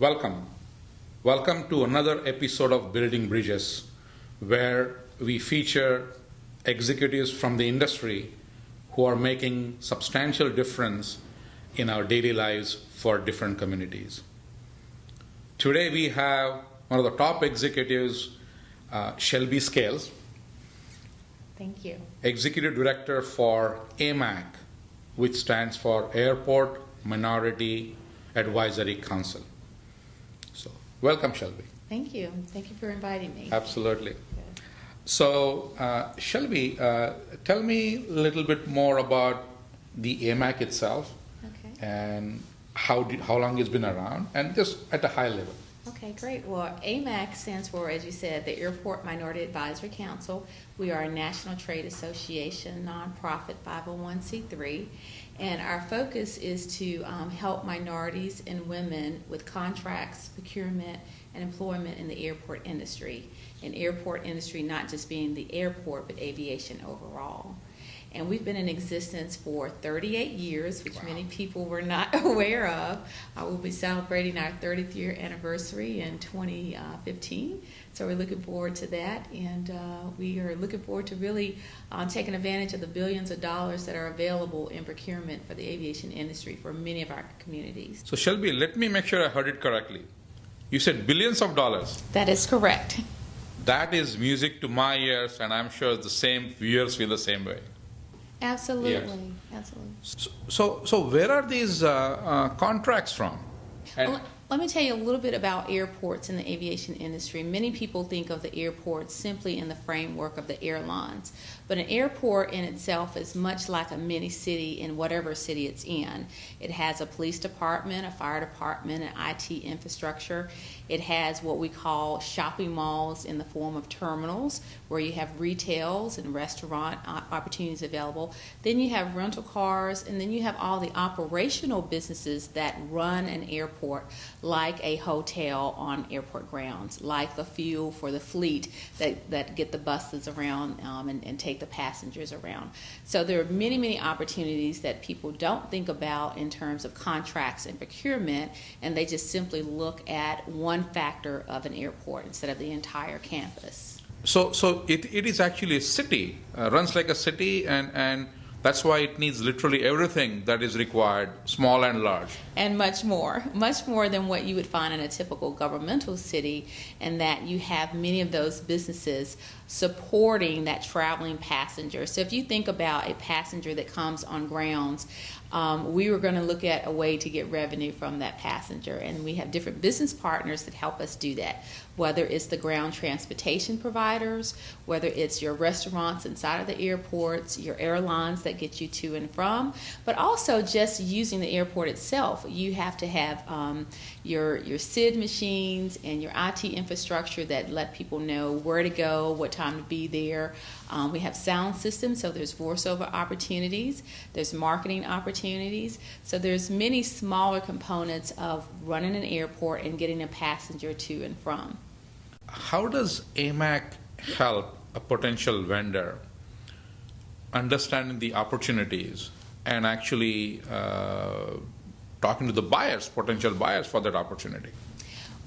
Welcome. Welcome to another episode of Building Bridges, where we feature executives from the industry who are making substantial difference in our daily lives for different communities. Today we have one of the top executives, Shelby Scales. Thank you. Executive Director for AMAC, which stands for Airport Minority Advisory Council. So, welcome, Shelby. Thank you. Thank you for inviting me. Absolutely. Good. So, Shelby, tell me a little bit more about the AMAC itself, Okay. and how long it's been around, and just at a high level. Okay, great. Well, AMAC stands for, as you said, the Airport Minority Advisory Council. We are a national trade association, nonprofit 501c3, and our focus is to help minorities and women with contracts, procurement, and employment in the airport industry. And airport industry not just being the airport, but aviation overall. And we've been in existence for 38 years, which many people were not aware of. We'll be celebrating our 30th year anniversary in 2015. So we're looking forward to that. And we are looking forward to really taking advantage of the billions of dollars that are available in procurement for the aviation industry for many of our communities. So, Shelby, let me make sure I heard it correctly. You said billions of dollars. That is correct. That is music to my ears, and I'm sure the same viewers feel the same way. Absolutely. Yes. Absolutely. So where are these contracts from? And Well, let me tell you a little bit about airports in the aviation industry. Many people think of the airports simply in the framework of the airlines, but an airport in itself is much like a mini city in whatever city it's in. It has a police department, a fire department, an IT infrastructure. It has what we call shopping malls in the form of terminals where you have retails and restaurant opportunities available. Then you have rental cars, and then you have all the operational businesses that run an airport, like a hotel on airport grounds, like the fuel for the fleet that get the buses around and take the passengers around. So there are many, many opportunities that people don't think about in terms of contracts and procurement, and they just simply look at one factor of an airport instead of the entire campus. so it is actually a city, runs like a city, and that's why it needs literally everything that is required, small and large. And much more than what you would find in a typical governmental city, and that you have many of those businesses supporting that traveling passenger. So if you think about a passenger that comes on grounds, we were going to look at a way to get revenue from that passenger, and we have different business partners that help us do that, whether it's the ground transportation providers, whether it's your restaurants inside of the airports, your airlines that get you to and from, but also just using the airport itself. You have to have your SID machines and your IT infrastructure that let people know where to go, what time to be there. We have sound systems, so there's voiceover opportunities, there's marketing opportunities. So there's many smaller components of running an airport and getting a passenger to and from. How does AMAC help a potential vendor understanding the opportunities and actually talking to the buyers, potential buyers for that opportunity?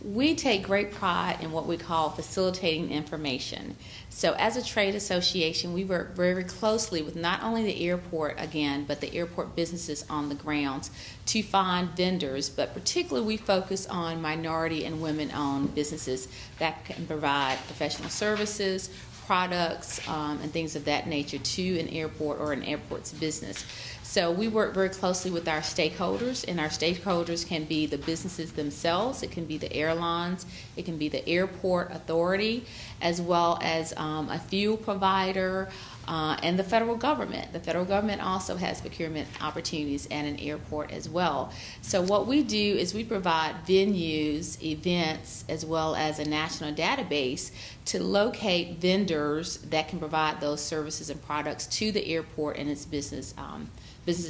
We take great pride in what we call facilitating information. So as a trade association, we work very closely with not only the airport, again, but the airport businesses on the grounds to find vendors, but particularly we focus on minority and women-owned businesses that can provide professional services, products, and things of that nature to an airport or an airport's business. So we work very closely with our stakeholders, and our stakeholders can be the businesses themselves, it can be the airlines, it can be the airport authority, as well as a fuel provider, and the federal government. The federal government also has procurement opportunities at an airport as well. So what we do is we provide venues, events, as well as a national database to locate vendors that can provide those services and products to the airport and its businesses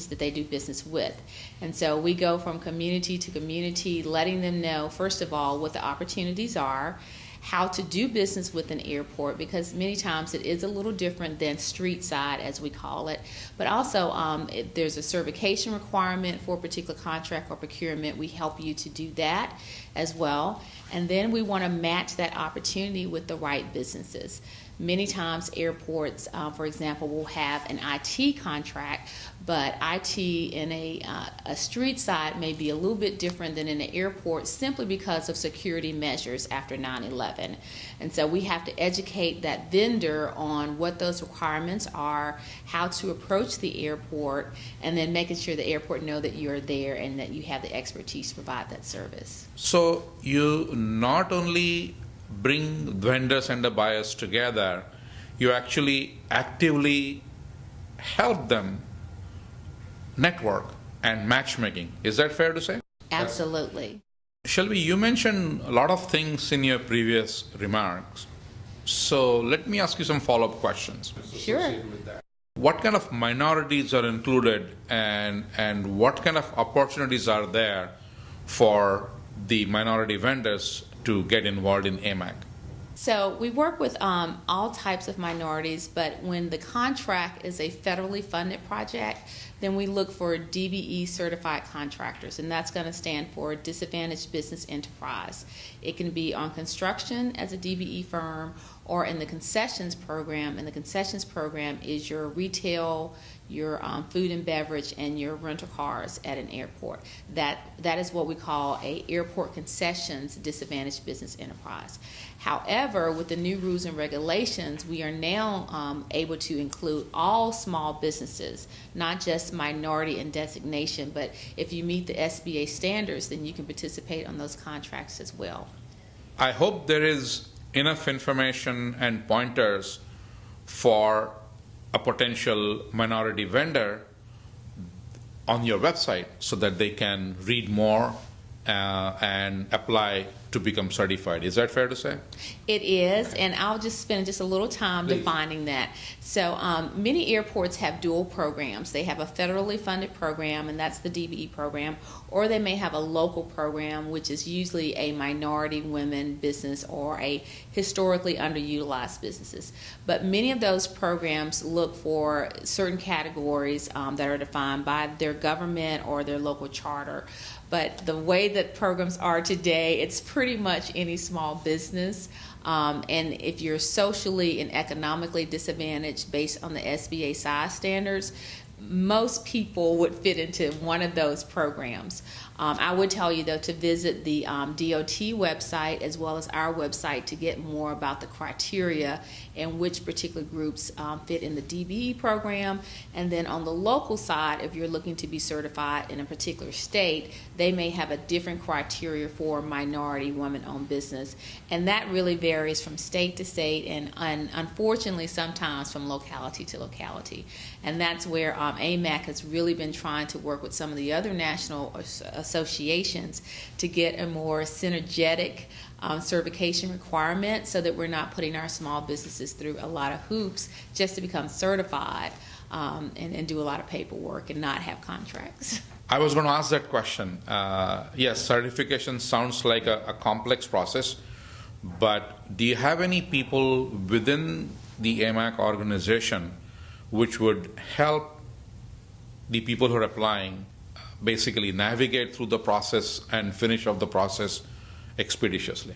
that they do business with. And so we go from community to community, letting them know, first of all, what the opportunities are, how to do business with an airport, because many times it is a little different than street side, as we call it. But also, if there's a certification requirement for a particular contract or procurement, we help you to do that as well. And then we want to match that opportunity with the right businesses. Many times airports, for example, will have an IT contract, but IT in a street side may be a little bit different than in an airport, simply because of security measures after 9/11. And so we have to educate that vendor on what those requirements are, how to approach the airport, and then making sure the airport know that you're there and that you have the expertise to provide that service. So you not only bring vendors and the buyers together, you actually actively help them network and matchmaking. Is that fair to say? Absolutely. Shelby, you mentioned a lot of things in your previous remarks. So let me ask you some follow-up questions. Sure. With that. What kind of minorities are included, and what kind of opportunities are there for the minority vendors to get involved in AMAC? So we work with all types of minorities, but when the contract is a federally funded project, then we look for DBE certified contractors, and that's going to stand for Disadvantaged Business Enterprise. It can be on construction as a DBE firm or in the concessions program, and the concessions program is your retail, your food and beverage, and your rental cars at an airport. That is what we call a airport concessions disadvantaged business enterprise. However, with the new rules and regulations, we are now able to include all small businesses, not just minority in designation, but if you meet the SBA standards, then you can participate on those contracts as well. I hope there is enough information and pointers for a potential minority vendor on your website so that they can read more and apply to become certified. Is that fair to say? It is, and I'll just spend just a little time defining that. So many airports have dual programs. They have a federally funded program, and that's the DBE program, or they may have a local program, which is usually a minority women business or a historically underutilized businesses. But many of those programs look for certain categories that are defined by their government or their local charter. But the way that programs are today, it's pretty much any small business. And if you're socially and economically disadvantaged based on the SBA size standards, most people would fit into one of those programs. I would tell you, though, to visit the DOT website as well as our website to get more about the criteria and which particular groups fit in the DBE program. And then on the local side, if you're looking to be certified in a particular state, they may have a different criteria for minority women-owned business. And that really varies from state to state and unfortunately sometimes from locality to locality. And that's where AMAC has really been trying to work with some of the other national associations to get a more synergetic certification requirement so that we're not putting our small businesses through a lot of hoops just to become certified and do a lot of paperwork and not have contracts. I was going to ask that question. Yes, certification sounds like a complex process, but do you have any people within the AMAC organization which would help the people who are applying basically navigate through the process and finish off the process expeditiously?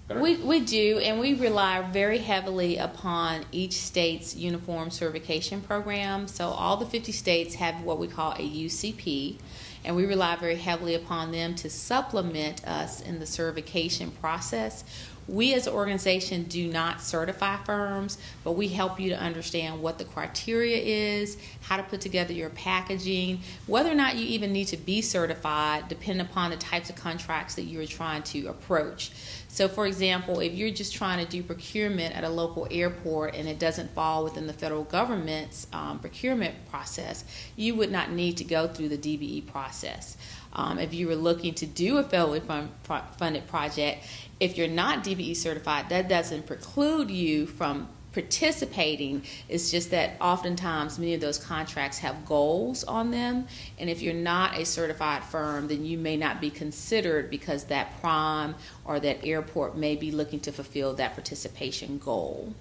We do, and we rely very heavily upon each state's uniform certification program. So all the 50 states have what we call a UCP, and we rely very heavily upon them to supplement us in the certification process. We as an organization do not certify firms, but we help you to understand what the criteria is, how to put together your packaging, whether or not you even need to be certified, depending upon the types of contracts that you're trying to approach. So, for example, if you're just trying to do procurement at a local airport and it doesn't fall within the federal government's procurement process, you would not need to go through the DBE process. If you were looking to do a federally funded project, if you're not DBE certified, that doesn't preclude you from participating. It's just that oftentimes many of those contracts have goals on them, and if you're not a certified firm, then you may not be considered because that prime or that airport may be looking to fulfill that participation goal.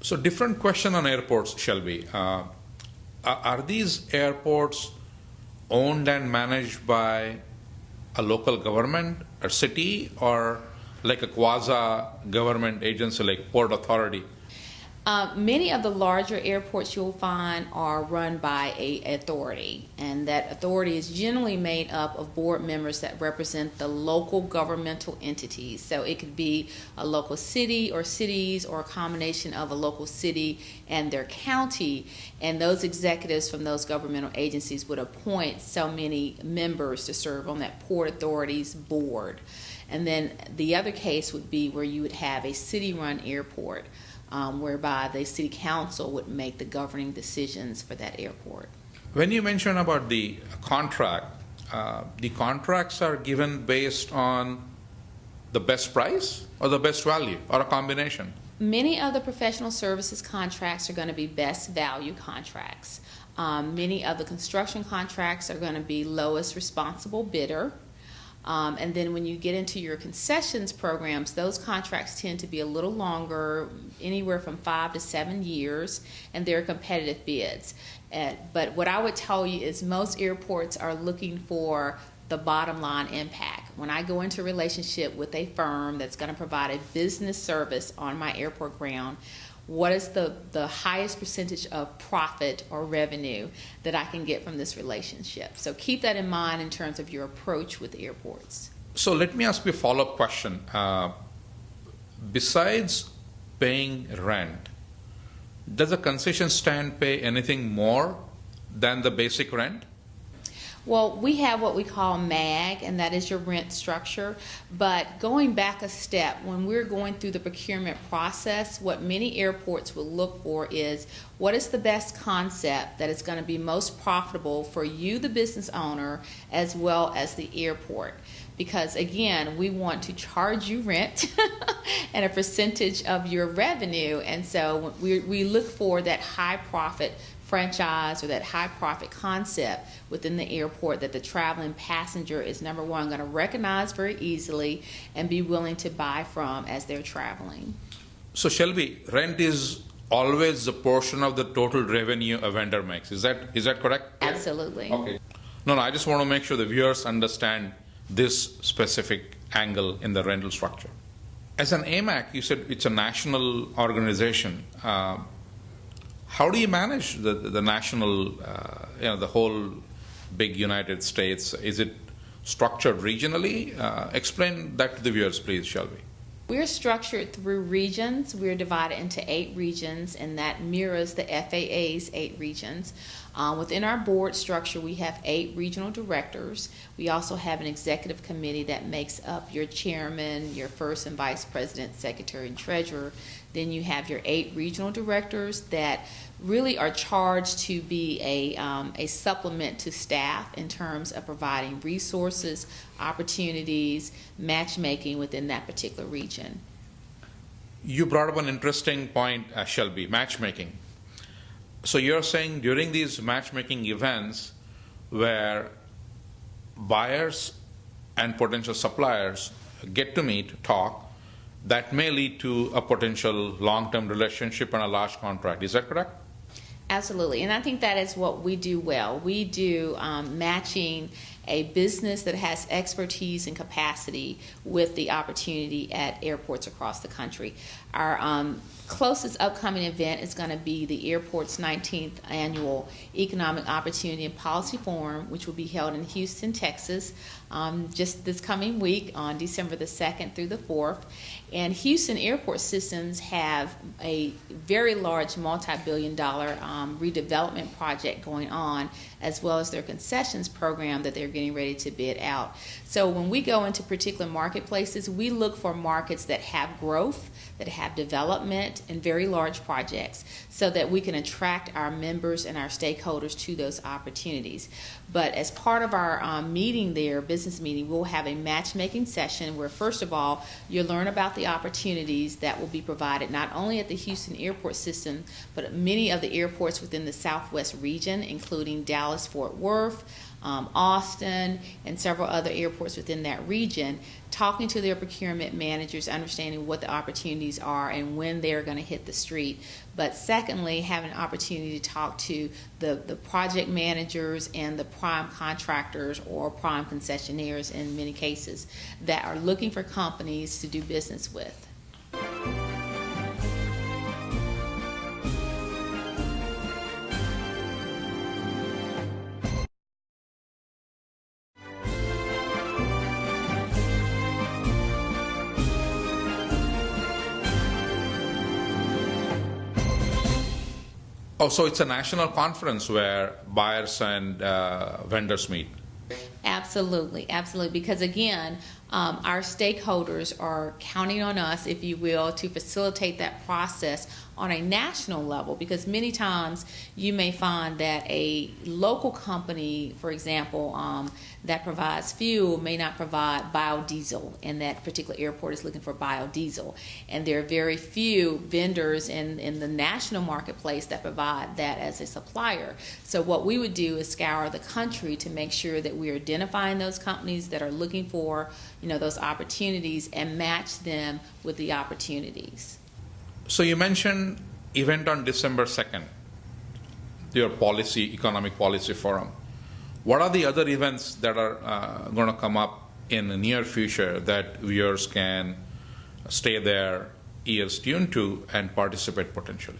So different question on airports, Shelby. Are these airports owned and managed by a local government, a city, or like a quasi-government agency like Port Authority? Many of the larger airports you'll find are run by an authority, and that authority is generally made up of board members that represent the local governmental entities. So it could be a local city or cities, or a combination of a local city and their county, and those executives from those governmental agencies would appoint so many members to serve on that Port Authority's board. And then the other case would be where you would have a city-run airport, whereby the city council would make the governing decisions for that airport. When you mention about the contracts are given based on the best price or the best value, or a combination? Many of the professional services contracts are going to be best value contracts. Many of the construction contracts are going to be lowest responsible bidder. And then when you get into your concessions programs, those contracts tend to be a little longer, anywhere from 5 to 7 years, and they're competitive bids. But what I would tell you is most airports are looking for the bottom line impact. When I go into a relationship with a firm that's going to provide a business service on my airport ground, what is the highest percentage of profit or revenue that I can get from this relationship? So keep that in mind in terms of your approach with airports. So let me ask you a follow-up question. Besides paying rent, does a concession stand pay anything more than the basic rent? Well, we have what we call MAG, and that is your rent structure. But going back a step, when we're going through the procurement process, what many airports will look for is what is the best concept that is going to be most profitable for you, the business owner, as well as the airport. Because again, we want to charge you rent and a percentage of your revenue. And so we look for that high profit franchise or that high profit concept within the airport that the traveling passenger is, number one, going to recognize very easily and be willing to buy from as they're traveling. So Shelby, rent is always the portion of the total revenue a vendor makes. Is that correct? Absolutely. Okay. No, I just want to make sure the viewers understand this specific angle in the rental structure. As an AMAC, you said it's a national organization. How do you manage the national, the whole big United States? Is it structured regionally? Explain that to the viewers, please, Shelby. We're structured through regions. We're divided into 8 regions, and that mirrors the FAA's 8 regions. Within our board structure, we have 8 regional directors. We also have an executive committee that makes up your chairman, your first and vice president, secretary, and treasurer. Then you have your 8 regional directors that really are charged to be a supplement to staff in terms of providing resources, opportunities, matchmaking within that particular region. You brought up an interesting point, Shelby, matchmaking. So you're saying during these matchmaking events where buyers and potential suppliers get to meet, talk, that may lead to a potential long-term relationship and a large contract. Is that correct? Absolutely, and I think that is what we do well. We do matching a business that has expertise and capacity with the opportunity at airports across the country. Our closest upcoming event is going to be the airport's 19th annual Economic Opportunity and Policy Forum, which will be held in Houston, Texas, just this coming week on December the 2nd through the 4th. And Houston Airport Systems have a very large multi-billion-dollar redevelopment project going on, as well as their concessions program that they're getting ready to bid out. So when we go into particular marketplaces, we look for markets that have growth, that have development and very large projects, so that we can attract our members and our stakeholders to those opportunities. But as part of our meeting there, business meeting, we'll have a matchmaking session where, first of all, you'll learn about the opportunities that will be provided not only at the Houston Airport System, but at many of the airports within the Southwest region, including Dallas, Fort Worth, Austin, and several other airports within that region, talking to their procurement managers, understanding what the opportunities are and when they're going to hit the street. But secondly, having an opportunity to talk to the project managers and the prime contractors or prime concessionaires in many cases that are looking for companies to do business with. Oh, so it's a national conference where buyers and vendors meet. Absolutely, absolutely. Because again, our stakeholders are counting on us, if you will, to facilitate that process on a national level, because many times you may find that a local company, for example, that provides fuel may not provide biodiesel, and that particular airport is looking for biodiesel. And there are very few vendors in the national marketplace that provide that as a supplier. So what we would do is scour the country to make sure that we're identifying those companies that are looking for, those opportunities and match them with the opportunities. So you mentioned event on December 2nd, your economic policy forum. What are the other events that are going to come up in the near future that viewers can stay their ears tuned to and participate potentially?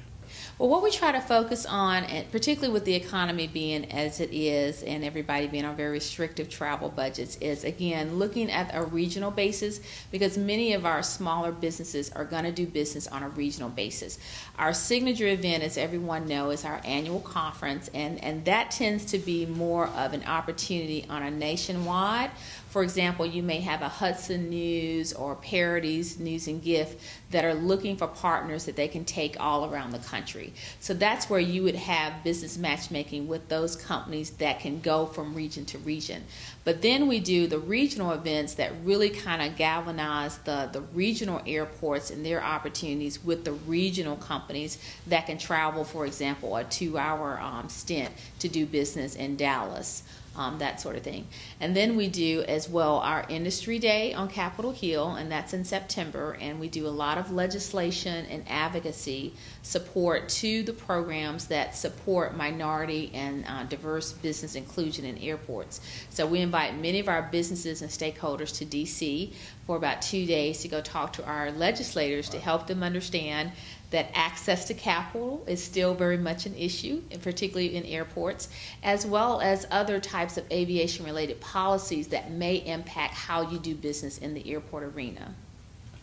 Well, what we try to focus on, and particularly with the economy being as it is and everybody being on very restrictive travel budgets, is again looking at a regional basis, because many of our smaller businesses are going to do business on a regional basis. Our signature event, as everyone knows, is our annual conference, and that tends to be more of an opportunity on a nationwide. For example, you may have a Hudson News or Parodies News and Gift that are looking for partners that they can take all around the country. So that's where you would have business matchmaking with those companies that can go from region to region. But then we do the regional events that really kind of galvanize the regional airports and their opportunities with the regional companies that can travel, for example, a 2-hour stint to do business in Dallas. That sort of thing. And then we do as well our Industry Day on Capitol Hill, and that's in September, and we do a lot of legislation and advocacy support to the programs that support minority and diverse business inclusion in airports. So we invite many of our businesses and stakeholders to DC for about 2 days to go talk to our legislators to help them understand that access to capital is still very much an issue, and particularly in airports, as well as other types of aviation-related policies that may impact how you do business in the airport arena.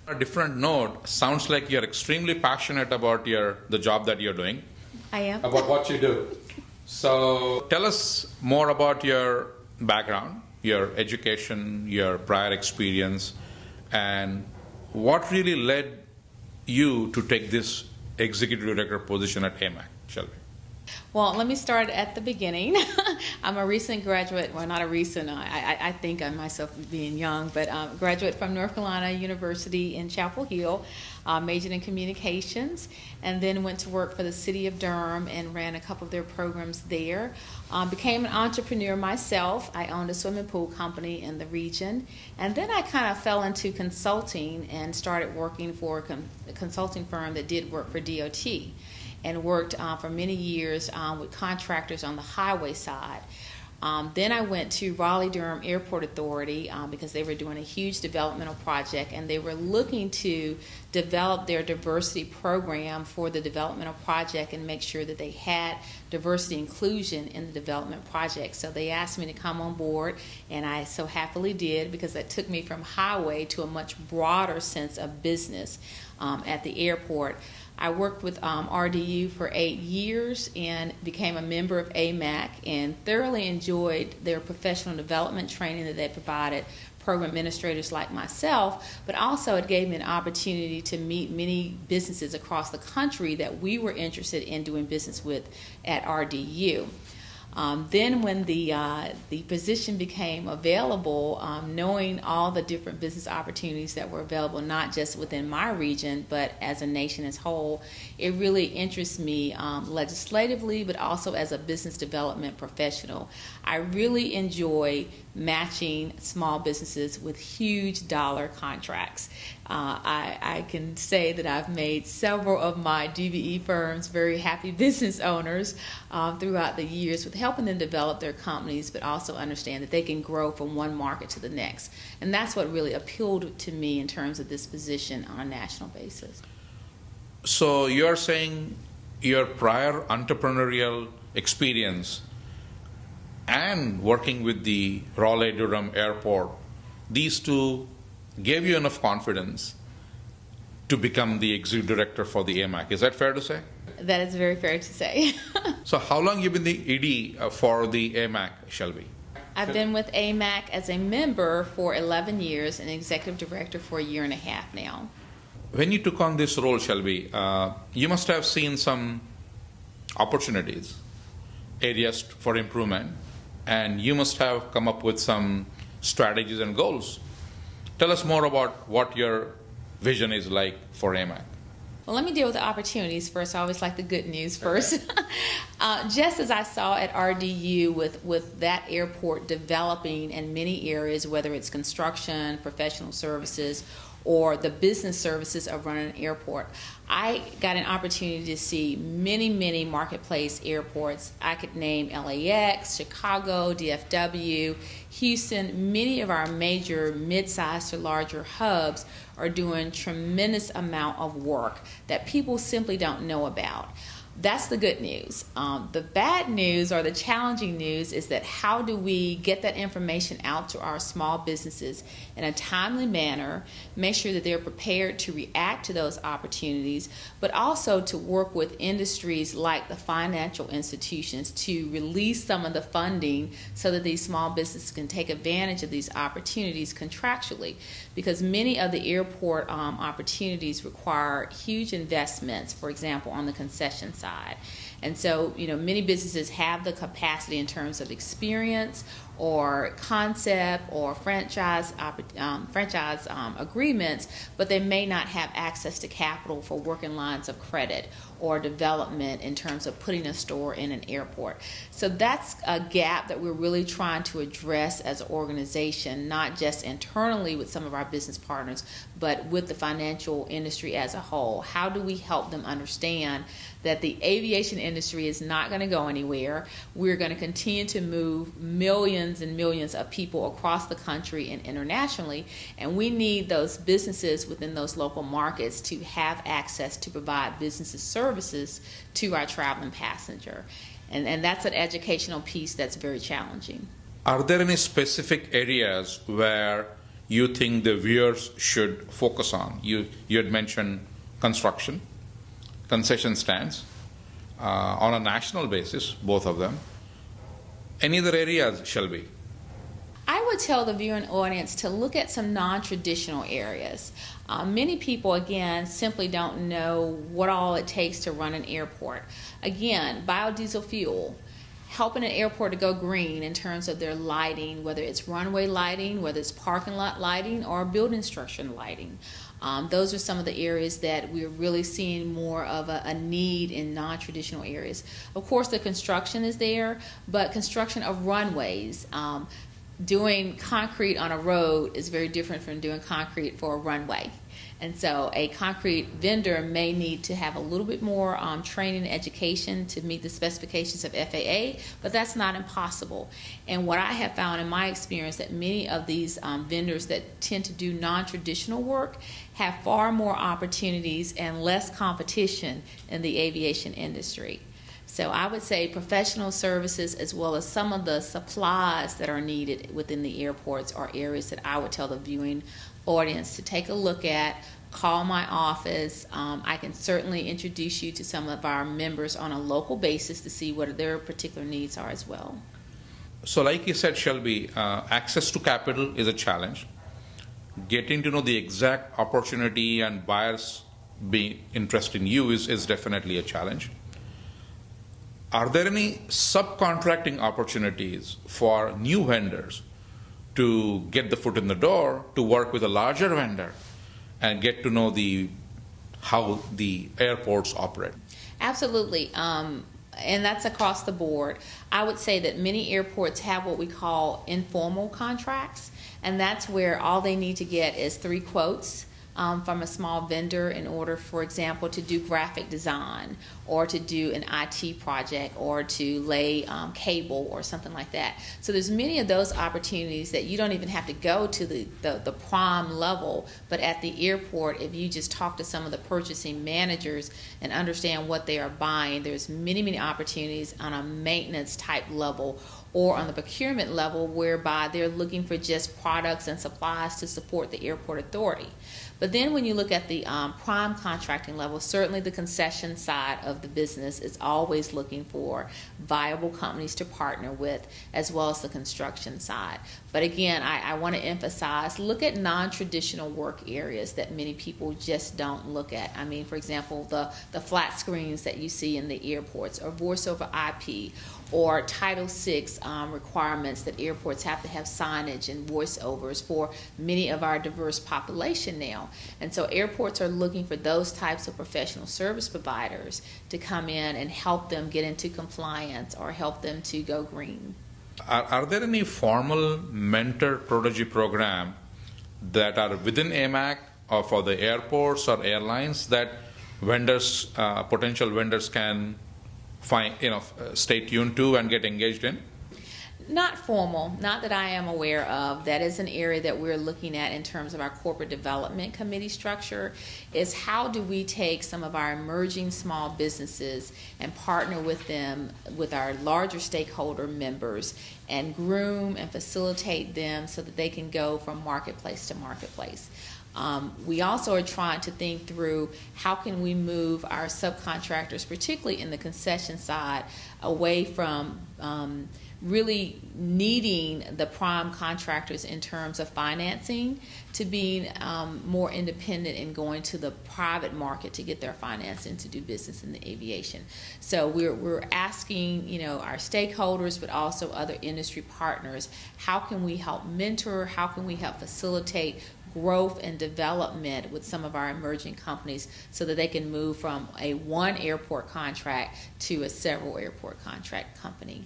On a different note, sounds like you're extremely passionate about the job that you're doing. I am. About what you do. So tell us more about your background, your education, your prior experience, and what really led you to take this executive director position at AMAC, shall we? Well, let me start at the beginning. I'm a recent graduate, well, not a recent, I think of myself being young, but graduate from North Carolina University in Chapel Hill, majored in communications, and then went to work for the city of Durham and ran a couple of their programs there. Became an entrepreneur myself. I owned a swimming pool company in the region, and then I kind of fell into consulting and started working for a consulting firm that did work for DOT, and worked for many years with contractors on the highway side. Then I went to Raleigh-Durham Airport Authority because they were doing a huge developmental project, and they were looking to develop their diversity program for the developmental project and make sure that they had diversity inclusion in the development project. So they asked me to come on board, and I so happily did, because that took me from highway to a much broader sense of business at the airport. I worked with RDU for 8 years and became a member of AMAC and thoroughly enjoyed their professional development training that they provided program administrators like myself, but also it gave me an opportunity to meet many businesses across the country that we were interested in doing business with at RDU. Then when the position became available, knowing all the different business opportunities that were available, not just within my region, but as a nation as whole, it really interests me legislatively, but also as a business development professional. I really enjoy matching small businesses with huge dollar contracts. I can say that I've made several of my DBE firms very happy business owners throughout the years with helping them develop their companies, but also understand that they can grow from one market to the next. And that's what really appealed to me in terms of this position on a national basis. So you're saying your prior entrepreneurial experience and working with the Raleigh-Durham Airport, these two gave you enough confidence to become the executive director for the AMAC. Is that fair to say? That is very fair to say. So how long have you been the ED for the AMAC, Shelby? I've been with AMAC as a member for 11 years and executive director for a year and a half now. When you took on this role, Shelby, you must have seen some opportunities, areas for improvement, and you must have come up with some strategies and goals. Tell us more about what your vision is like for AMAC. Well, let me deal with the opportunities first. I always like the good news first. Just as I saw at RDU with that airport developing in many areas, whether it's construction, professional services, or the business services of running an airport, I got an opportunity to see many, many marketplace airports. I could name LAX, Chicago, DFW, Houston. Many of our major mid-sized to larger hubs are doing tremendous amount of work that people simply don't know about. That's the good news. The bad news or the challenging news is that how do we get that information out to our small businesses in a timely manner, make sure that they're prepared to react to those opportunities, but also to work with industries like the financial institutions to release some of the funding so that these small businesses can take advantage of these opportunities contractually. Because many of the airport opportunities require huge investments, for example, on the concession side. And so, many businesses have the capacity in terms of experience or concept or franchise agreements, but they may not have access to capital for working lines of credit or development in terms of putting a store in an airport. So that's a gap that we're really trying to address as an organization, not just internally with some of our business partners, but with the financial industry as a whole. How do we help them understand that the aviation industry is not going to go anywhere? We're going to continue to move millions and millions of people across the country and internationally, and we need those businesses within those local markets to have access to provide businesses services to our traveling passenger. And that's an educational piece that's very challenging. Are there any specific areas where you think the viewers should focus on? You had mentioned construction, concession stands, on a national basis, both of them. Any other areas, Shelby? I would tell the viewing audience to look at some non-traditional areas. Many people, again, simply don't know what all it takes to run an airport. Again, biodiesel fuel, helping an airport to go green in terms of their lighting, whether it's runway lighting, whether it's parking lot lighting, or building structure lighting. Those are some of the areas that we're really seeing more of a need in non-traditional areas. Of course, the construction is there, but construction of runways, doing concrete on a road is very different from doing concrete for a runway. And so a concrete vendor may need to have a little bit more training and education to meet the specifications of FAA, but that's not impossible. And what I have found in my experience that many of these vendors that tend to do non-traditional work have far more opportunities and less competition in the aviation industry. So I would say professional services as well as some of the supplies that are needed within the airports are areas that I would tell the viewing audience to take a look at. Call my office. I can certainly introduce you to some of our members on a local basis to see what their particular needs are as well. So like you said, Shelby, access to capital is a challenge. Getting to know the exact opportunity and buyers being interested in you is definitely a challenge. Are there any subcontracting opportunities for new vendors to get the foot in the door, to work with a larger vendor and get to know how the airports operate? Absolutely. And that's across the board. I would say that many airports have what we call informal contracts, and that's where all they need to get is 3 quotes from a small vendor in order, for example, to do graphic design or to do an IT project or to lay cable or something like that. So there's many of those opportunities that you don't even have to go to the prime level, but at the airport, if you just talk to some of the purchasing managers and understand what they are buying, there's many opportunities on a maintenance type level or on the procurement level whereby they're looking for just products and supplies to support the airport authority. But then when you look at the prime contracting level, certainly the concession side of the business is always looking for viable companies to partner with, as well as the construction side. But again, I want to emphasize, look at non-traditional work areas that many people just don't look at. I mean, for example, the flat screens that you see in the airports, or voice over IP, or Title VI requirements that airports have to have signage and voiceovers for many of our diverse population now. And so airports are looking for those types of professional service providers to come in and help them get into compliance or help them to go green. Are there any formal mentor protege program that are within AMAC or for the airports or airlines that vendors, potential vendors can stay tuned to and get engaged in? Not formal, not that I am aware of. That is an area that we're looking at in terms of our corporate development committee structure, is how do we take some of our emerging small businesses and partner with them, with our larger stakeholder members, and groom and facilitate them so that they can go from marketplace to marketplace. We also are trying to think through how can we move our subcontractors, particularly in the concession side, away from really needing the prime contractors in terms of financing to being more independent and going to the private market to get their financing to do business in the aviation. So we're asking our stakeholders, but also other industry partners, how can we help mentor, how can we help facilitate growth and development with some of our emerging companies so that they can move from a one airport contract to a several airport contract company.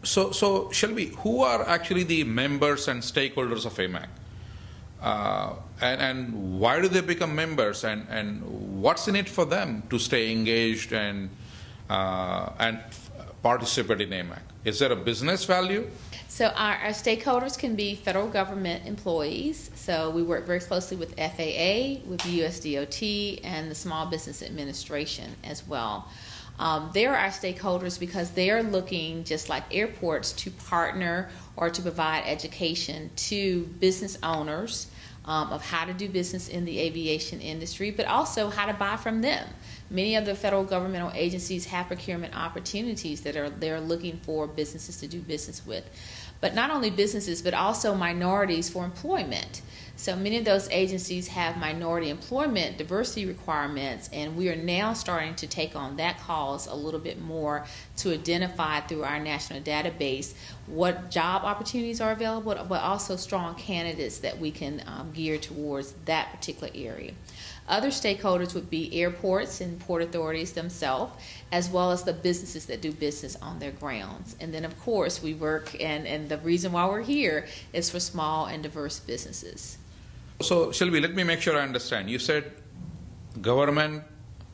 So Shelby, who are actually the members and stakeholders of AMAC? And why do they become members? And what's in it for them to stay engaged and participate in AMAC? Is there a business value? So our stakeholders can be federal government employees. So we work very closely with FAA, with USDOT, and the Small Business Administration as well. They're our stakeholders because they're looking, just like airports, to partner or to provide education to business owners of how to do business in the aviation industry, but also how to buy from them. Many of the federal governmental agencies have procurement opportunities that they're looking for businesses to do business with. But not only businesses, but also minorities for employment. So many of those agencies have minority employment diversity requirements, and we are now starting to take on that cause a little bit more to identify through our national database what job opportunities are available, but also strong candidates that we can gear towards that particular area. Other stakeholders would be airports and port authorities themselves, as well as the businesses that do business on their grounds. And then, of course, we work, and the reason why we're here is for small and diverse businesses. So, Shelby, let me make sure I understand. You said government,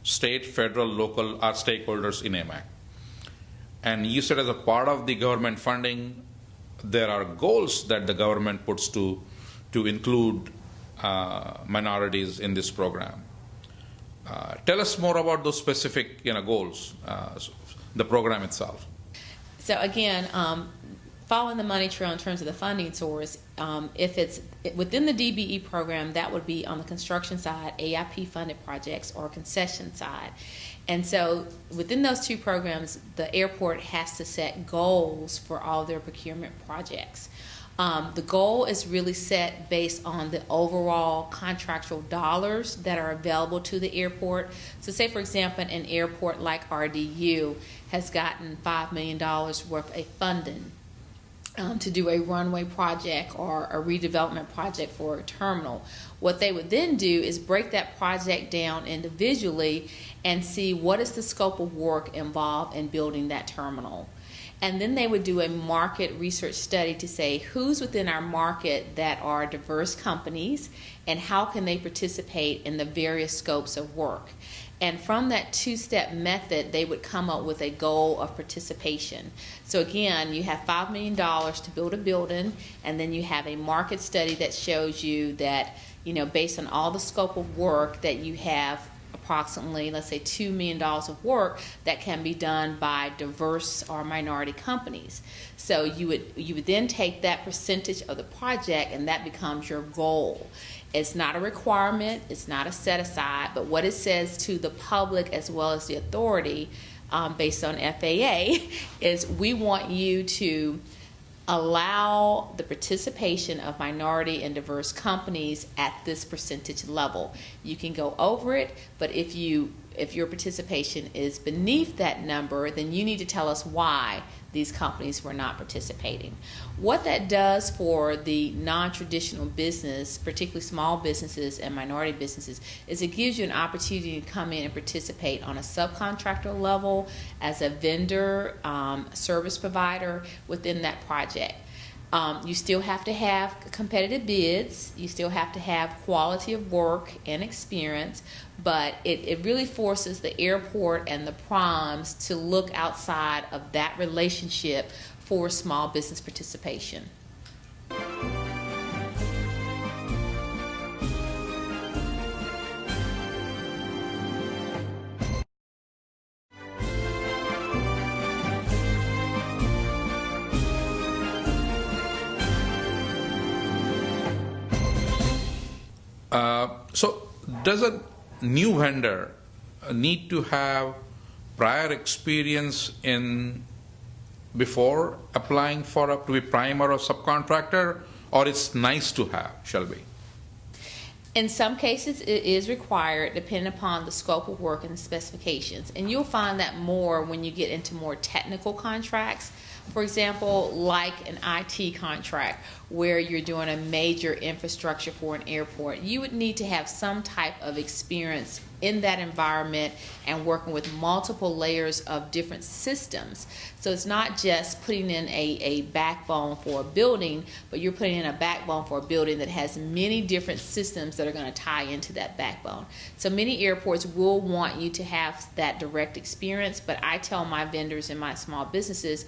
state, federal, local are stakeholders in AMAC. And you said as a part of the government funding, there are goals that the government puts to include minorities in this program. Tell us more about those specific goals. the program itself? So again, following the money trail in terms of the funding source, if it's within the DBE program, that would be on the construction side, AIP funded projects, or concession side. And so within those two programs, the airport has to set goals for all their procurement projects. The goal is really set based on the overall contractual dollars that are available to the airport. So say, for example, an airport like RDU has gotten $5 million worth of funding to do a runway project or a redevelopment project for a terminal. What they would then do is break that project down individually and see what is the scope of work involved in building that terminal. And then they would do a market research study to say who's within our market that are diverse companies and how can they participate in the various scopes of work. And from that two-step method, they would come up with a goal of participation. So again, you have $5 million to build a building, and then you have a market study that shows you that, based on all the scope of work, that you have approximately, let's say, $2 million of work that can be done by diverse or minority companies. So you would then take that percentage of the project, and that becomes your goal. It's not a requirement, it's not a set aside, but what it says to the public as well as the authority, based on FAA, is we want you to allow the participation of minority and diverse companies at this percentage level. You can go over it, but if your participation is beneath that number, then you need to tell us why these companies were not participating. What that does for the non-traditional business, particularly small businesses and minority businesses, is it gives you an opportunity to come in and participate on a subcontractor level, as a vendor, service provider within that project. You still have to have competitive bids, you still have to have quality of work and experience, but it really forces the airport and the primes to look outside of that relationship for small business participation. So does a new vendor need to have prior experience in before applying for to be prime or a subcontractor, or it's nice to have, Shelby? In some cases, it is required depending upon the scope of work and the specifications. And you'll find that more when you get into more technical contracts. For example, like an IT contract where you're doing a major infrastructure for an airport, you would need to have some type of experience in that environment and working with multiple layers of different systems. So it's not just putting in a backbone for a building, but you're putting in a backbone for a building that has many different systems that are going to tie into that backbone. So many airports will want you to have that direct experience, but I tell my vendors and my small businesses,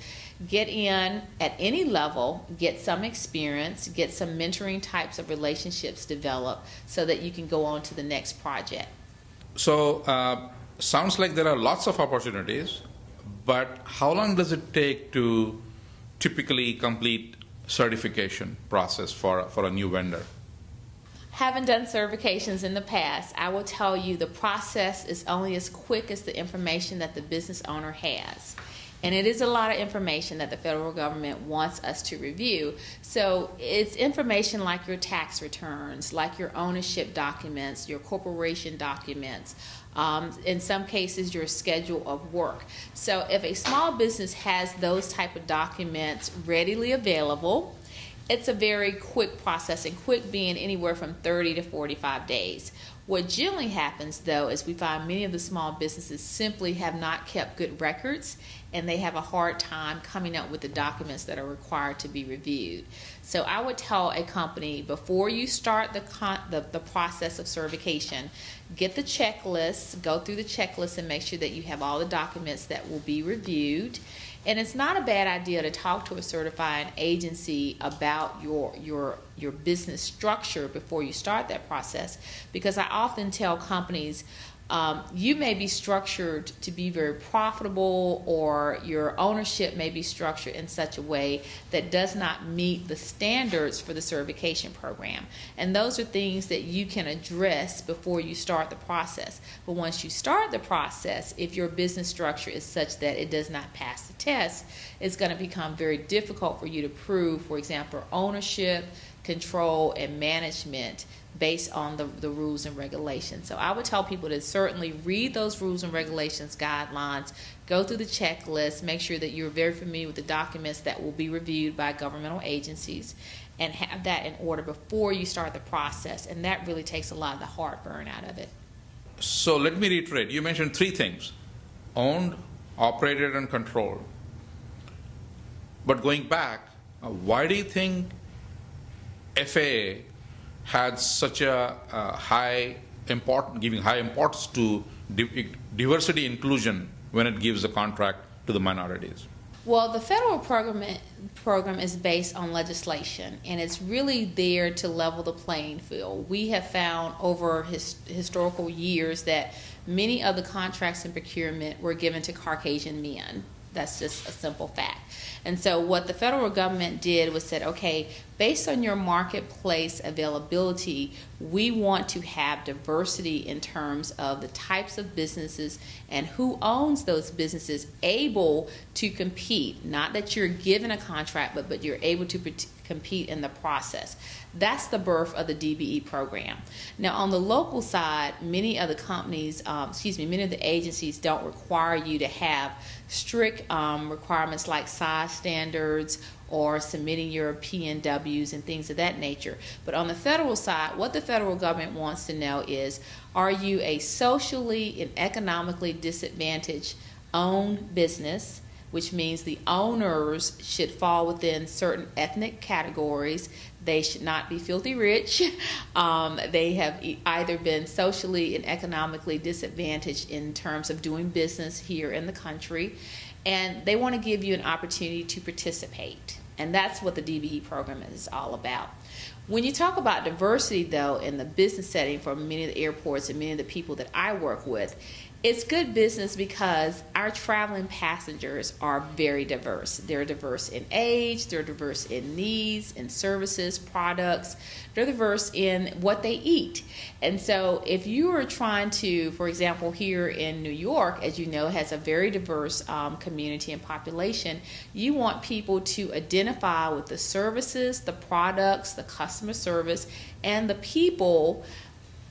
get in at any level, get some experience, get some mentoring types of relationships developed so that you can go on to the next project. So sounds like there are lots of opportunities, but how long does it take to typically complete certification process for a new vendor? Having done certifications in the past, I will tell you the process is only as quick as the information that the business owner has. And it is a lot of information that the federal government wants us to review. So it's information like your tax returns, like your ownership documents, your corporation documents, in some cases your schedule of work. So if a small business has those type of documents readily available, it's a very quick process, and quick being anywhere from 30 to 45 days. What generally happens, though, is we find many of the small businesses simply have not kept good records, and they have a hard time coming up with the documents that are required to be reviewed. So I would tell a company, before you start the process of certification, get the checklist, go through the checklist and make sure that you have all the documents that will be reviewed. And it's not a bad idea to talk to a certifying agency about your business structure before you start that process, because I often tell companies, You may be structured to be very profitable, or your ownership may be structured in such a way that does not meet the standards for the certification program. And those are things that you can address before you start the process. But once you start the process, if your business structure is such that it does not pass the test, it's going to become very difficult for you to prove, for example, ownership, control, and management based on the rules and regulations. So I would tell people to certainly read those rules and regulations, guidelines, go through the checklist, make sure that you're very familiar with the documents that will be reviewed by governmental agencies, and have that in order before you start the process. And that really takes a lot of the heartburn out of it. So let me reiterate. You mentioned three things: owned, operated, and controlled. But going back, why do you think FAA had such a giving high importance to diversity inclusion when it gives a contract to the minorities? Well, the federal program is based on legislation, and it's really there to level the playing field. We have found over historical years that many of the contracts in procurement were given to Caucasian men. That's just a simple fact. And so what the federal government did was said, okay, based on your marketplace availability, we want to have diversity in terms of the types of businesses and who owns those businesses able to compete. Not that you're given a contract, but you're able to compete in the process. That's the birth of the DBE program. Now, on the local side, many of the companies, many of the agencies don't require you to have strict requirements like size standards or submitting your P&Ws and things of that nature. But on the federal side, what the federal government wants to know is, are you a socially and economically disadvantaged owned business, which means the owners should fall within certain ethnic categories. They should not be filthy rich. They have either been socially and economically disadvantaged in terms of doing business here in the country, and they want to give you an opportunity to participate. And that's what the DBE program is all about. When you talk about diversity, though, in the business setting for many of the airports and many of the people that I work with, it's good business because our traveling passengers are very diverse. They're diverse in age, they're diverse in needs, in services, products. They're diverse in what they eat. And so if you are trying to, for example, here in New York, as you know, has a very diverse community and population, you want people to identify with the services, the products, the customer service, and the people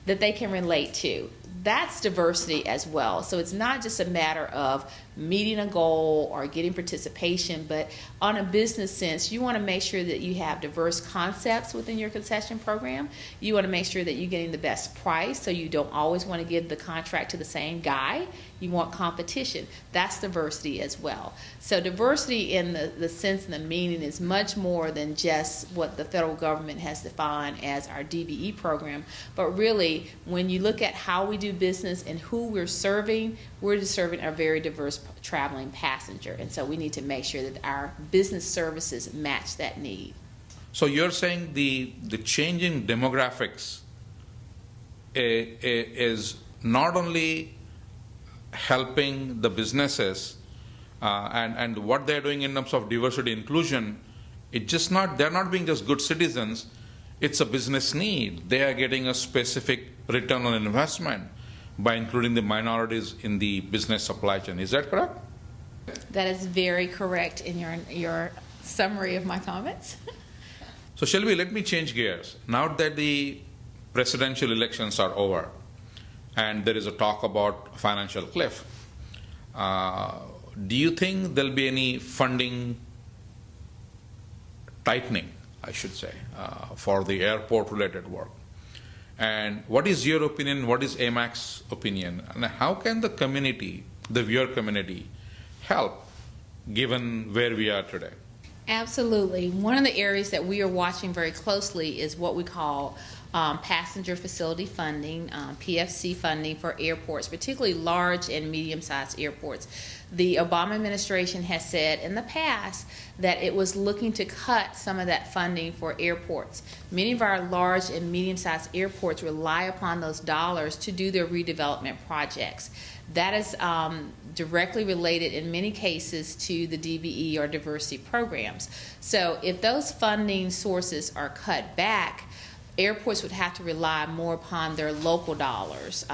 that they can relate to. That's diversity as well. So it's not just a matter of meeting a goal or getting participation, but on a business sense, you want to make sure that you have diverse concepts within your concession program. You want to make sure that you're getting the best price, so you don't always want to give the contract to the same guy. You want competition. That's diversity as well. So diversity in the sense and the meaning is much more than just what the federal government has defined as our DBE program. But really, when you look at how we do business and who we're serving just serving a very diverse traveling passenger. And so we need to make sure that our business services match that need. So you're saying the changing demographics is not only helping the businesses and what they're doing in terms of diversity inclusion, they're not being just good citizens, it's a business need. They are getting a specific return on investment by including the minorities in the business supply chain. Is that correct? That is very correct in your summary of my comments. So Shelby, let me change gears. Now that the presidential elections are over and there is a talk about financial cliff, do you think there'll be any funding tightening, I should say, for the airport-related work? And what is your opinion? What is AMAC's opinion? And how can the community, the viewer community, help given where we are today? Absolutely. One of the areas that we are watching very closely is what we call passenger facility funding, PFC funding for airports, particularly large and medium-sized airports. The Obama administration has said in the past that it was looking to cut some of that funding for airports. Many of our large and medium-sized airports rely upon those dollars to do their redevelopment projects. That is directly related in many cases to the DBE or diversity programs. So if those funding sources are cut back, airports would have to rely more upon their local dollars.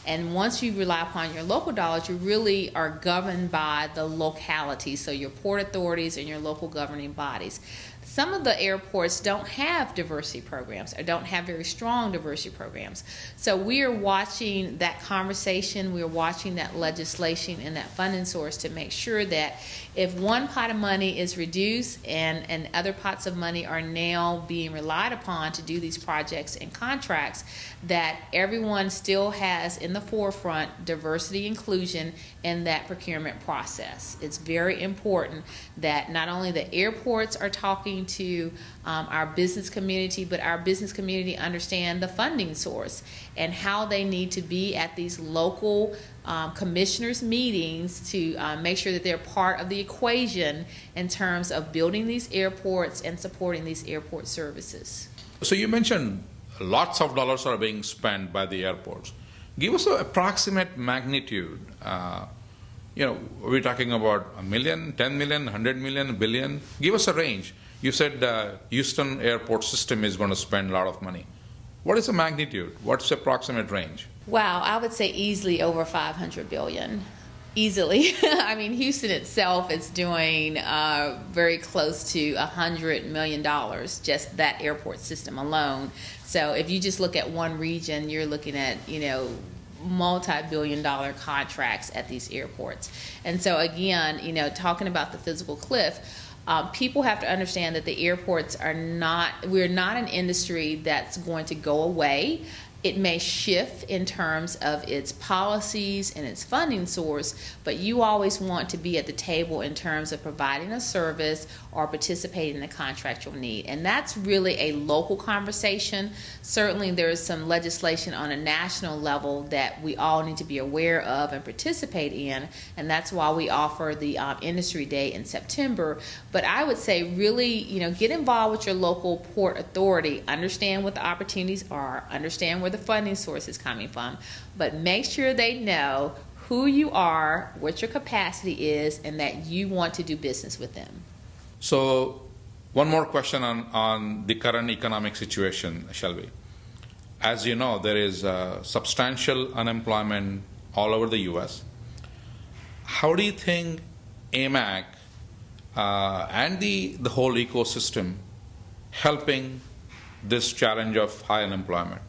And once you rely upon your local dollars, you really are governed by the locality, so your port authorities and your local governing bodies. Some of the airports don't have diversity programs or don't have very strong diversity programs. So we are watching that conversation, we are watching that legislation and that funding source to make sure that if one pot of money is reduced and other pots of money are now being relied upon to do these projects and contracts, that everyone still has in the forefront diversity inclusion in that procurement process. It's very important that not only the airports are talking to our business community, but our business community understand the funding source and how they need to be at these local commissioners meetings to make sure that they're part of the equation in terms of building these airports and supporting these airport services. So you mentioned lots of dollars are being spent by the airports. Give us an approximate magnitude. We're talking about $1 million, 10 million, 100 million, a billion. Give us a range. You said Houston airport system is going to spend a lot of money. What is the magnitude? What's the approximate range? Wow, I would say easily over $500 billion. Easily. I mean, Houston itself is doing very close to $100 million, just that airport system alone. So if you just look at one region, you're looking at, multi-billion-dollar contracts at these airports. And so again, talking about the physical cliff, people have to understand that the airports we're not an industry that's going to go away. It may shift in terms of its policies and its funding source, but you always want to be at the table in terms of providing a service or participating in the contractual need. And that's really a local conversation. Certainly there's some legislation on a national level that we all need to be aware of and participate in, and that's why we offer the Industry Day in September. But I would say really, get involved with your local port authority, understand what the opportunities are, understand where the funding source is coming from, but make sure they know who you are, what your capacity is, and that you want to do business with them. So one more question on the current economic situation, Shelby. As you know, there is substantial unemployment all over the U.S. How do you think AMAC and the whole ecosystem helping this challenge of high unemployment?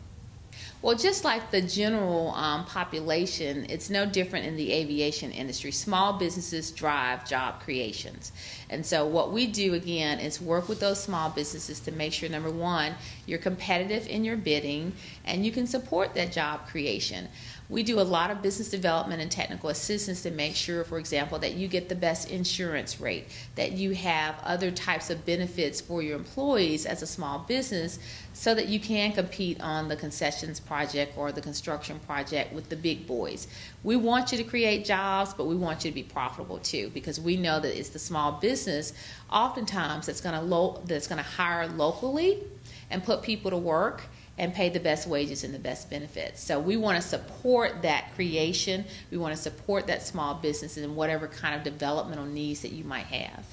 Well, just like the general population, it's no different in the aviation industry. Small businesses drive job creations. And so what we do, again, is work with those small businesses to make sure, number one, you're competitive in your bidding and you can support that job creation. We do a lot of business development and technical assistance to make sure, for example, that you get the best insurance rate, that you have other types of benefits for your employees as a small business so that you can compete on the concessions project or the construction project with the big boys. We want you to create jobs, but we want you to be profitable too, because we know that it's the small business oftentimes that's going to hire locally and put people to work and pay the best wages and the best benefits. So we want to support that creation. We want to support that small business in whatever kind of developmental needs that you might have.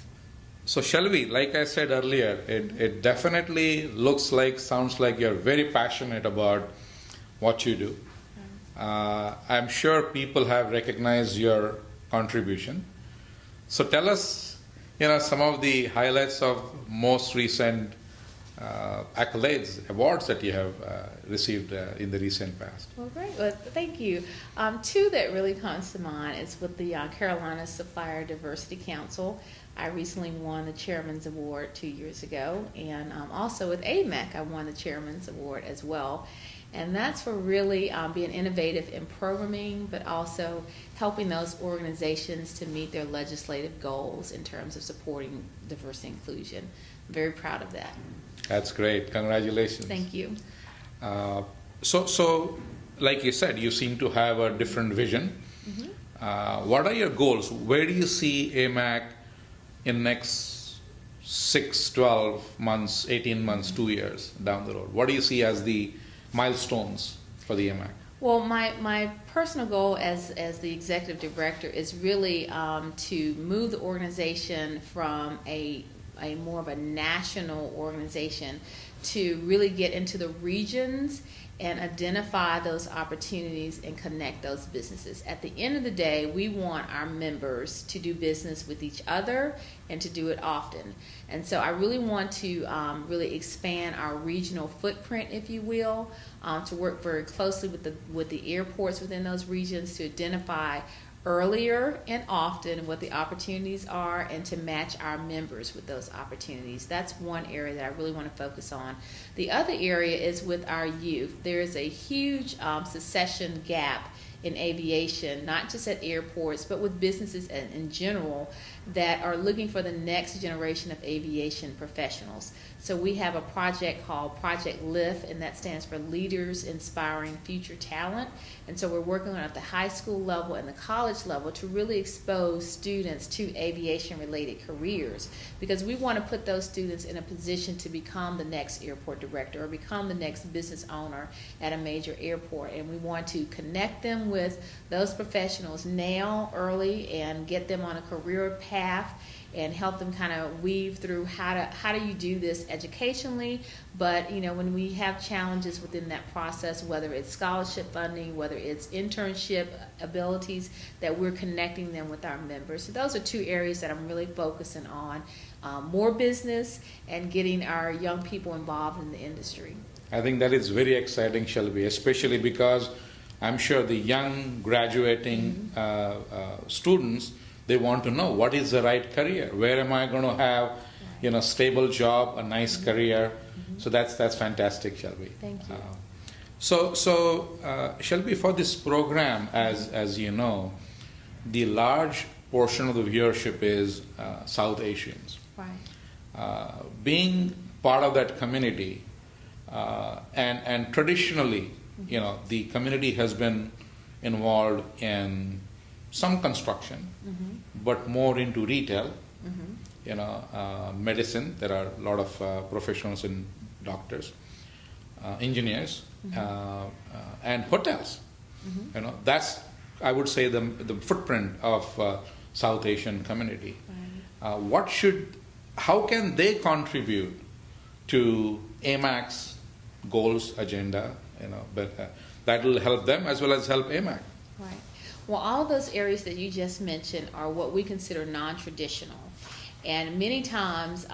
So Shelby, like I said earlier, it definitely sounds like you're very passionate about what you do. I'm sure people have recognized your contribution. So tell us, some of the highlights of most recent accolades, awards that you have received in the recent past. Well, great. Well, thank you. Two that really comes to mind is with the Carolina Supplier Diversity Council. I recently won the Chairman's Award 2 years ago, and also with AMEC, I won the Chairman's Award as well. And that's for really being innovative in programming, but also helping those organizations to meet their legislative goals in terms of supporting diversity and inclusion. I'm very proud of that. That's great. Congratulations. Thank you. Uh, so, like you said, you seem to have a different vision. What are your goals? Where do you see AMAC in next 6, 12 months, 18 months, 2 years down the road? What do you see as the milestones for the AMAC? Well, my personal goal as the executive director is really to move the organization from a more of a national organization to really get into the regions and identify those opportunities and connect those businesses. At the end of the day, we want our members to do business with each other and to do it often. And so I really want to really expand our regional footprint, if you will, to work very closely with the airports within those regions to identify earlier and often what the opportunities are and to match our members with those opportunities. That's one area that I really want to focus on. The other area is with our youth. There is a huge succession gap in aviation, not just at airports, but with businesses in general that are looking for the next generation of aviation professionals. So we have a project called Project Lift, and that stands for Leaders Inspiring Future Talent. And so we're working on at the high school level and the college level to really expose students to aviation-related careers, because we want to put those students in a position to become the next airport director or become the next business owner at a major airport. And we want to connect them with those professionals now early and get them on a career path and help them kind of weave through how do you do this educationally, but when we have challenges within that process, whether it's scholarship funding, whether it's internship abilities, that we're connecting them with our members. So those are two areas that I'm really focusing on, more business and getting our young people involved in the industry. I think that is very exciting, Shelby, especially because I'm sure the young graduating students, they want to know what is the right career. Where am I going to have, stable job, a nice career? So that's fantastic, Shelby. Thank you. So Shelby, for this program, as you know, the large portion of the viewership is South Asians. Right. Being part of that community, and traditionally, the community has been involved in some construction, but more into retail, medicine. There are a lot of professionals in doctors, engineers, and hotels. That's, I would say, the footprint of South Asian community. Right. How can they contribute to AMAC's goals agenda? But that will help them as well as help AMAC. Right. Well, all of those areas that you just mentioned are what we consider non-traditional. And many times,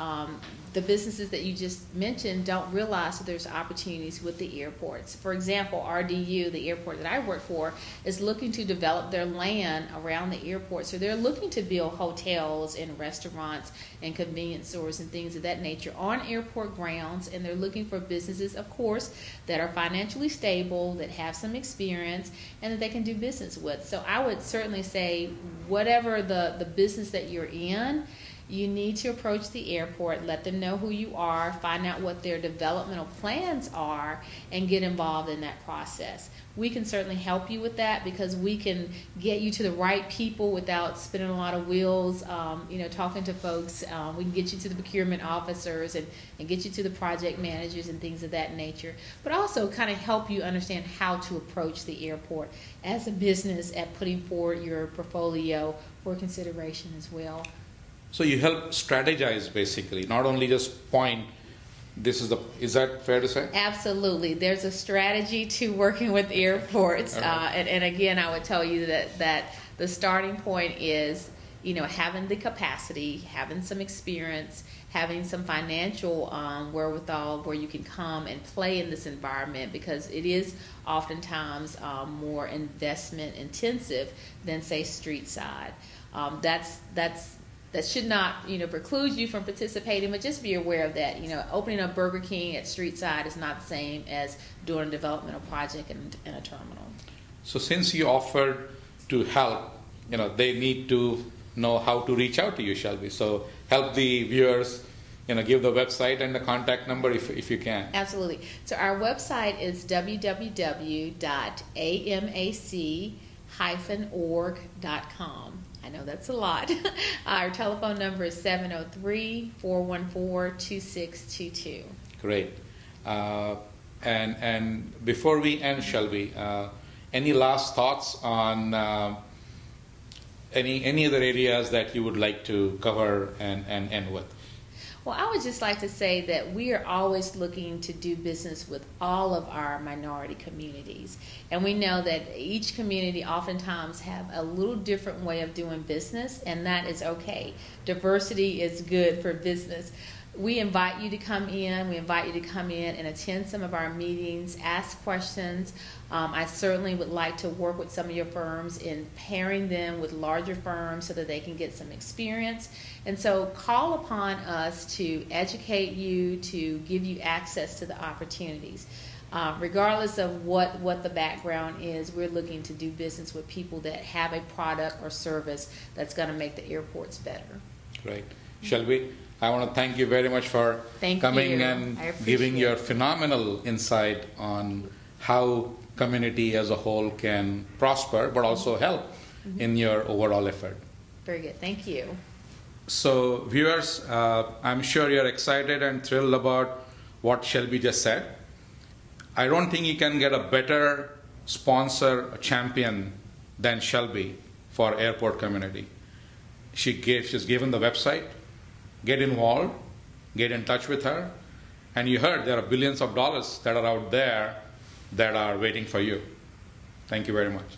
the businesses that you just mentioned don't realize that there's opportunities with the airports. For example, RDU, the airport that I work for, is looking to develop their land around the airport. So they're looking to build hotels and restaurants and convenience stores and things of that nature on airport grounds. And they're looking for businesses, of course, that are financially stable, that have some experience, and that they can do business with. So I would certainly say, whatever the business that you're in, you need to approach the airport, let them know who you are, find out what their developmental plans are, and get involved in that process. We can certainly help you with that because we can get you to the right people without spinning a lot of wheels, talking to folks. We can get you to the procurement officers and get you to the project managers and things of that nature, but also kind of help you understand how to approach the airport as a business at putting forward your portfolio for consideration as well. So you help strategize, basically, not only just point, is that fair to say? Absolutely. There's a strategy to working with airports. Right. And again, I would tell you that the starting point is, having the capacity, having some experience, having some financial wherewithal where you can come and play in this environment, because it is oftentimes more investment intensive than, say, street side. That should not, preclude you from participating, but just be aware of that. Opening a Burger King at street side is not the same as doing a developmental project in a terminal. So since you offered to help, they need to know how to reach out to you, Shelby. So help the viewers Absolutely. give the website and the contact number if you can. Absolutely. So our website is www.amac-org.com. I know that's a lot. Our telephone number is 703-414-2622. Great. And before we end, Shelby, any last thoughts on any other areas that you would like to cover and end with? Well, I would just like to say that we are always looking to do business with all of our minority communities. And we know that each community oftentimes have a little different way of doing business, and that is okay. Diversity is good for business. We invite you to come in. We invite you to come in and attend some of our meetings, ask questions. I certainly would like to work with some of your firms in pairing them with larger firms so that they can get some experience. And so call upon us to educate you, to give you access to the opportunities. Regardless of what the background is, we're looking to do business with people that have a product or service that's going to make the airports better. Great. Shelby, I want to thank you very much for coming and giving your phenomenal insight on how community as a whole can prosper, but also help in your overall effort. Very good. Thank you. So, viewers, I'm sure you're excited and thrilled about what Shelby just said. I don't think you can get a better sponsor, a champion than Shelby for airport community. She's given the website. Get involved, get in touch with her, and you heard there are billions of dollars that are out there that are waiting for you. Thank you very much.